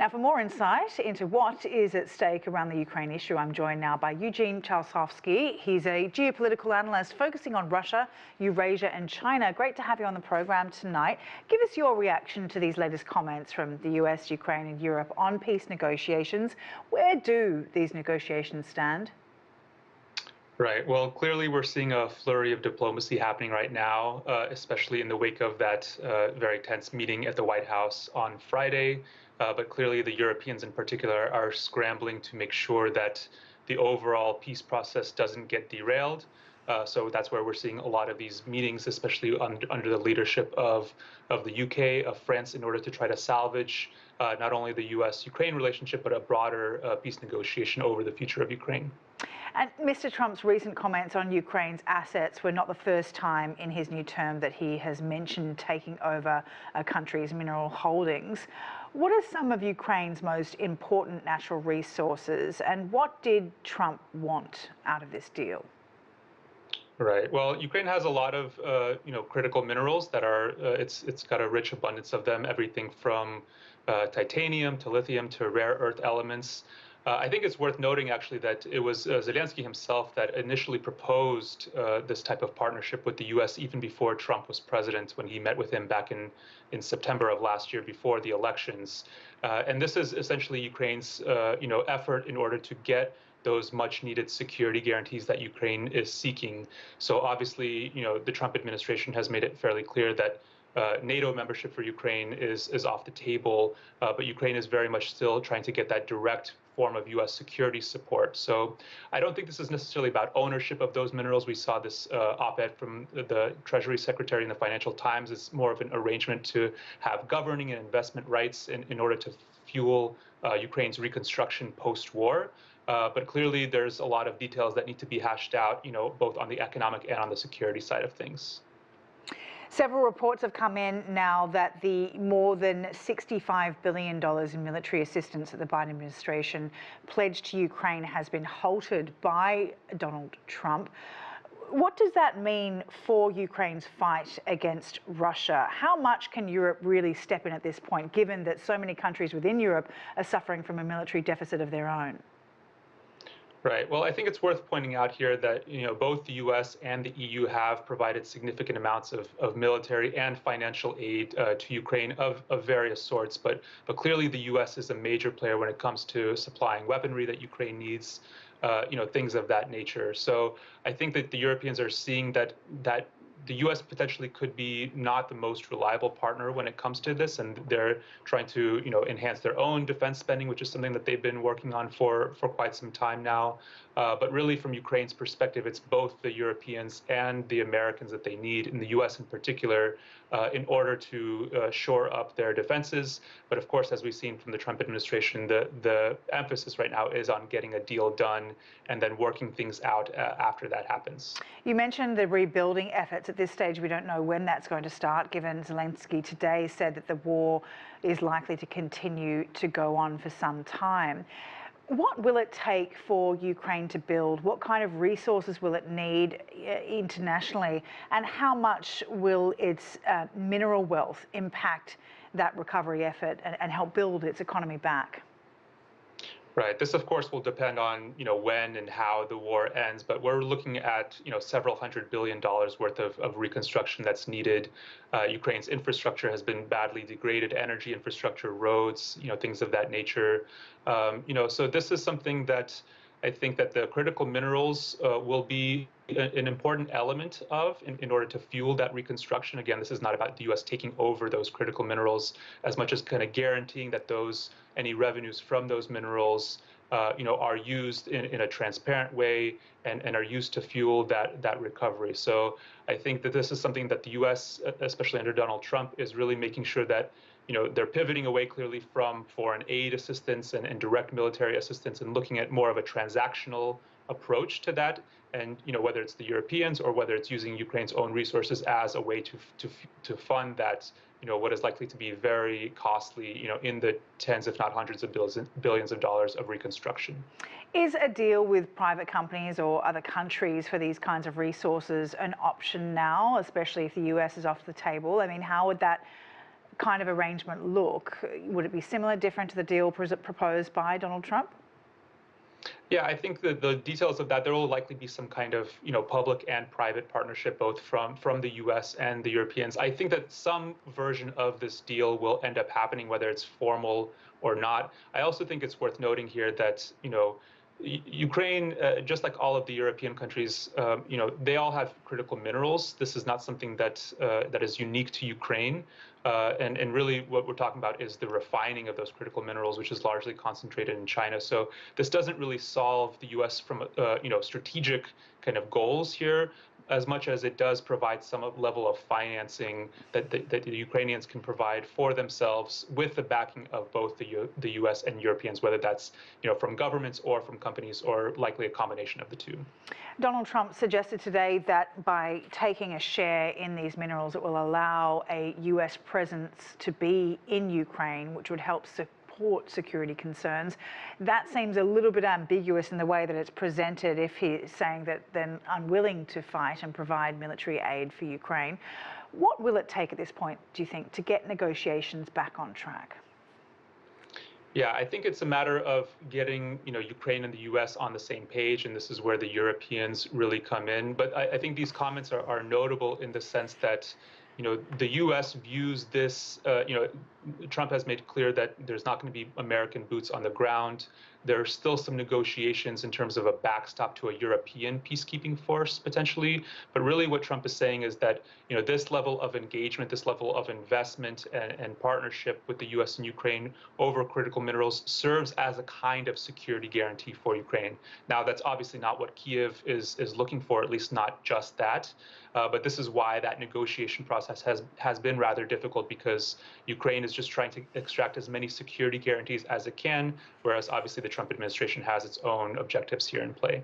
Now, for more insight into what is at stake around the Ukraine issue, I'm joined now by Eugene Chausovsky. He's a geopolitical analyst focusing on Russia, Eurasia and China. Great to have you on the program tonight. Give us your reaction to these latest comments from the US, Ukraine and Europe on peace negotiations. Where do these negotiations stand? Right. Well, clearly we're seeing a flurry of diplomacy happening right now, especially in the wake of that very tense meeting at the White House on Friday. But clearly the Europeans in particular are scrambling to make sure that the overall peace process doesn't get derailed. So that's where we're seeing a lot of these meetings, especially under the leadership of the UK, of France, in order to try to salvage not only the U.S. Ukraine relationship, but a broader peace negotiation over the future of Ukraine. And Mr. Trump's recent comments on Ukraine's assets were not the first time in his new term that he has mentioned taking over a country's mineral holdings. What are some of Ukraine's most important natural resources, and what did Trump want out of this deal? Right. Well, Ukraine has a lot of critical minerals that are it's got a rich abundance of them. Everything from titanium to lithium to rare earth elements. I think it's worth noting, actually, that it was Zelenskky himself that initially proposed this type of partnership with the U.S. even before Trump was president, when he met with him back in September of last year before the elections. And this is essentially Ukraine's effort in order to get those much-needed security guarantees that Ukraine is seeking. So obviously, the Trump administration has made it fairly clear that NATO membership for Ukraine is off the table, but Ukraine is very much still trying to get that direct form of U.S. security support. So I don't think this is necessarily about ownership of those minerals. We saw this op-ed from the Treasury Secretary in the Financial Times. It's more of an arrangement to have governing and investment rights in order to fuel Ukraine's reconstruction post-war. But clearly, there's a lot of details that need to be hashed out, both on the economic and on the security side of things. Several reports have come in now that the more than $65 billion in military assistance that the Biden administration pledged to Ukraine has been halted by Donald Trump. What does that mean for Ukraine's fight against Russia? How much can Europe really step in at this point, given that so many countries within Europe are suffering from a military deficit of their own? Right. Well, I think it's worth pointing out here that both the U.S. and the EU have provided significant amounts of military and financial aid to Ukraine of various sorts. But clearly, the U.S. is a major player when it comes to supplying weaponry that Ukraine needs, things of that nature. So I think that the Europeans are seeing that the U.S. potentially could be not the most reliable partner when it comes to this, and they're trying to, enhance their own defense spending, which is something that they've been working on for quite some time now. But really, from Ukraine's perspective, it's both the Europeans and the Americans that they need, in the U.S. in particular, in order to shore up their defenses. But of course, as we've seen from the Trump administration, the emphasis right now is on getting a deal done and then working things out after that happens. You mentioned the rebuilding efforts. At this stage, we don't know when that's going to start, given Zelenskky today said that the war is likely to continue to go on for some time. What will it take for Ukraine to build? What kind of resources will it need internationally? And how much will its mineral wealth impact that recovery effort and help build its economy back? Right. This, of course, will depend on when and how the war ends, but we're looking at several $100 billion worth of reconstruction that's needed. Ukraine's infrastructure has been badly degraded: energy infrastructure, roads, things of that nature. So this is something that I think that the critical minerals will be an important element of in order to fuel that reconstruction. Again, this is not about the U.S. taking over those critical minerals as much as kind of guaranteeing that any revenues from those minerals are used in a transparent way and are used to fuel that recovery. So I think that this is something that the U.S., especially under Donald Trump, is really making sure that they're pivoting away clearly from foreign aid assistance and direct military assistance and looking at more of a transactional approach to that. And whether it's the Europeans or whether it's using Ukraine's own resources as a way to fund that, what is likely to be very costly, in the tens, if not hundreds of billions of dollars of reconstruction. Is a deal with private companies or other countries for these kinds of resources an option now, especially if the US is off the table? I mean, how would that kind of arrangement look? Would it be similar, different to the deal proposed by Donald Trump? Yeah, I think that the details of that, there will likely be some kind of, public and private partnership, both from the U.S. and the Europeans. I think that some version of this deal will end up happening, whether it's formal or not. I also think it's worth noting here that, Ukraine, just like all of the European countries, they all have critical minerals. This is not something that is unique to Ukraine. And really what we're talking about is the refining of those critical minerals, which is largely concentrated in China. So this doesn't really solve the U.S. from, strategic kind of goals here, as much as it does provide some level of financing that the Ukrainians can provide for themselves with the backing of both the U.S. and Europeans, whether that's from governments or from companies, or likely a combination of the two. Donald Trump suggested today that by taking a share in these minerals, it will allow a U.S. presence to be in Ukraine, which would help support security concerns. That seems a little bit ambiguous in the way that it's presented, if he's saying that they're unwilling to fight and provide military aid for Ukraine. What will it take at this point, do you think, to get negotiations back on track? Yeah, I think it's a matter of getting, Ukraine and the U.S. on the same page, and this is where the Europeans really come in. But I think these comments are notable in the sense that, the U.S. views this, Trump has made clear that there's not going to be American boots on the ground. There are still some negotiations in terms of a backstop to a European peacekeeping force, potentially. But really what Trump is saying is that, this level of engagement, this level of investment and partnership with the U.S. and Ukraine over critical minerals serves as a kind of security guarantee for Ukraine. Now, that's obviously not what Kyiv is looking for, at least not just that. But this is why that negotiation process has been rather difficult, because Ukraine is just trying to extract as many security guarantees as it can, whereas obviously the Trump administration has its own objectives here in play.